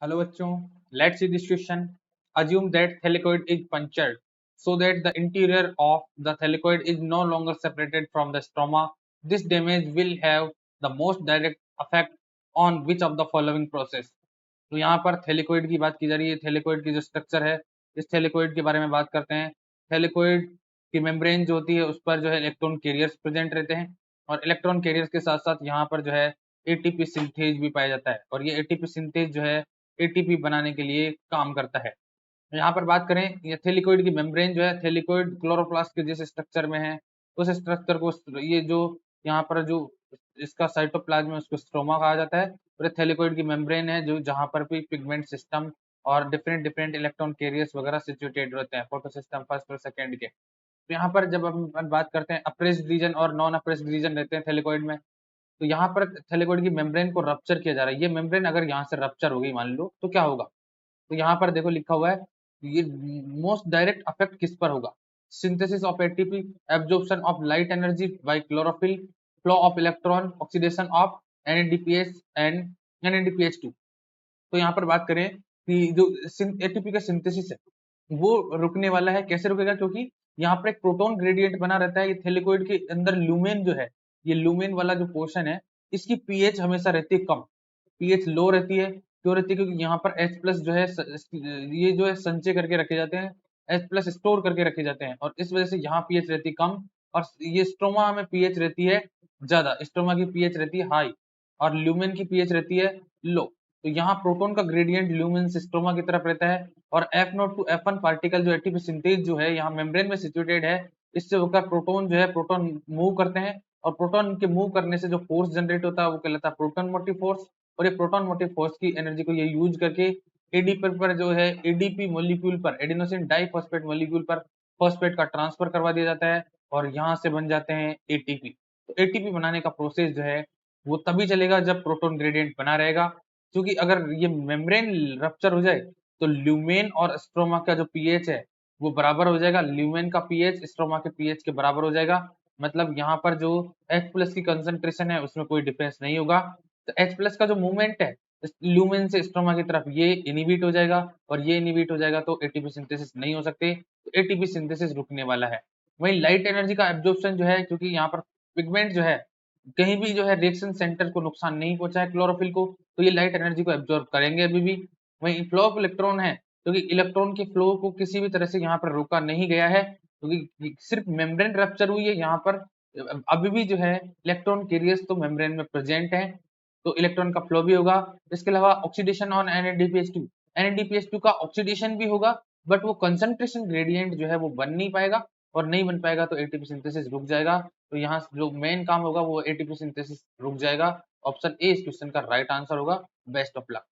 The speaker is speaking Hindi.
Hello बच्चों, let's see this question. Assume that thylakoid is punctured so that the interior of the thylakoid is no longer separated from the stroma. This damage will have the most direct effect on which of the following process. तो यहाँ पर थैलेकोइड की बात की जा रही है। थैलेकोइड की जो स्ट्रक्चर है, इस थैलेकोइड के बारे में बात करते हैं। थैलेकोइड की मेम्ब्रेन जो होती है उस पर जो है इलेक्ट्रॉन कैरियर्स प्रेजेंट रहते हैं और इलेक्ट्रॉन कैरियर्स के साथ साथ यहाँ पर जो है एटीपी सिंथेज भी पाया जाता है और ये एटीपी सिंथेज जो है एटीपी बनाने के लिए काम करता है। यहाँ पर बात करें, ये थैलेकोइड की मेम्ब्रेन जो है थैलेकोइड क्लोरोप्लास्ट के जैसे स्ट्रक्चर में है। उस स्ट्रक्चर को ये जो यहाँ पर जो इसका साइटोप्लाज्म है उसको स्ट्रोमा कहा जाता है और थैलेकोइड की मेम्ब्रेन है जो जहाँ पर भी पिगमेंट सिस्टम और डिफरेंट डिफरेंट इलेक्ट्रॉन कैरियर्स वगैरह सिचुएटेड रहते हैं फोटो सिस्टम फर्स्ट और सेकेंड के। तो यहाँ पर जब हम बात करते हैं अप्रेस्ड रीजन और नॉन अप्रेस्ड रीजन रहते हैं थैलेकोइड में, तो यहाँ पर थैलेकोइड की मेम्ब्रेन को रप्चर किया जा रहा है। ये मेम्ब्रेन अगर यहाँ से रप्चर हो गई मान लो तो क्या होगा, तो यहाँ पर देखो लिखा हुआ है ये मोस्ट डायरेक्ट अफेक्ट किस पर होगा। Synthesis of ATP, absorption of light energy by chlorophyll, flow of electron, oxidation of NADPS and NADPH two. तो यहाँ पर बात करें कि जो एटीपी का सिंथेसिस है वो रुकने वाला है। कैसे रुकेगा, क्योंकि यहाँ पर एक प्रोटॉन ग्रेडियंट बना रहता है। ये थैलेकोइड के अंदर लुमेन जो है, ये लुमेन वाला जो पोर्शन है इसकी पीएच हमेशा रहती है कम, पीएच लो रहती है। क्यों रहती है, क्योंकि यहाँ पर H प्लस जो है ये जो है संचय करके रखे जाते हैं, H प्लस स्टोर करके रखे जाते हैं और इस वजह से यहाँ पीएच रहती है कम और ये स्ट्रोमा में पीएच रहती है ज्यादा। स्ट्रोमा की पीएच रहती है हाई और ल्यूमेन की पीएच रहती है लो। तो यहाँ प्रोटॉन का ग्रेडियंट ल्यूमेन से स्ट्रोमा की तरफ रहता है और F0 टू F1 पार्टिकल जो एटीपी सिंथेज जो है यहाँ मेम्ब्रेन में सिचुएटेड है, इससे होकर प्रोटॉन जो है प्रोटॉन मूव करते हैं और प्रोटॉन के मूव करने से जो फोर्स जनरेट होता है वो कहलाता है प्रोटॉन मोटिव फोर्स। और ये प्रोटॉन मोटिव फोर्स की एनर्जी को ये यूज करके एडीपी पर जो है एडीपी मॉलिक्यूल पर एडिनोसिन डाइफॉस्फेट मॉलिक्यूल पर फॉस्फेट का ट्रांसफर करवा दिया जाता है और यहाँ से बन जाते हैं एटीपी। तो एटीपी बनाने का प्रोसेस जो है वो तभी चलेगा जब प्रोटॉन ग्रेडियंट बना रहेगा, क्योंकि अगर ये मेम्ब्रेन रप्चर हो जाए तो ल्यूमेन और स्ट्रोमा का जो पीएच है वो बराबर हो जाएगा। ल्यूमेन का पीएच स्ट्रोमा के पीएच के बराबर हो जाएगा, मतलब यहाँ पर जो H प्लस की कंसंट्रेशन है उसमें कोई डिफरेंस नहीं होगा। तो H प्लस का जो मूवमेंट है ल्यूमेन से स्ट्रोमा की तरफ ये इनिबिट हो जाएगा और ये इनिबिट हो जाएगा तो एटीपी सिंथेसिस नहीं हो सकते, तो एटीपी सिंथेसिस रुकने वाला है। वही लाइट एनर्जी का एब्जॉर्प्शन जो है, क्योंकि यहाँ पर पिगमेंट जो है कहीं भी जो है रिएक्शन सेंटर को नुकसान नहीं पहुंचाए क्लोरोफिल को, तो ये लाइट एनर्जी को एब्जॉर्ब करेंगे अभी भी। वही फ्लो ऑफ इलेक्ट्रॉन है, क्योंकि इलेक्ट्रॉन के फ्लो को किसी भी तरह से यहाँ पर रोका नहीं गया है, क्योंकि सिर्फ मेम्ब्रेन रप्चर हुई है। यहाँ पर अभी भी जो है इलेक्ट्रॉन कैरियर्स तो मेम्ब्रेन में प्रेजेंट है, तो इलेक्ट्रॉन का फ्लो भी होगा। इसके अलावा ऑक्सीडेशन ऑन NADPH2, NADPH2 का ऑक्सीडेशन भी होगा, बट वो कंसंट्रेशन ग्रेडियंट जो है वो बन नहीं पाएगा और नहीं बन पाएगा तो एटीपी सिंथेसिस रुक जाएगा। तो यहाँ जो मेन काम होगा वो एटीपी सिंथेसिस रुक जाएगा। ऑप्शन ए इस क्वेश्चन का राइट आंसर होगा। Best of luck.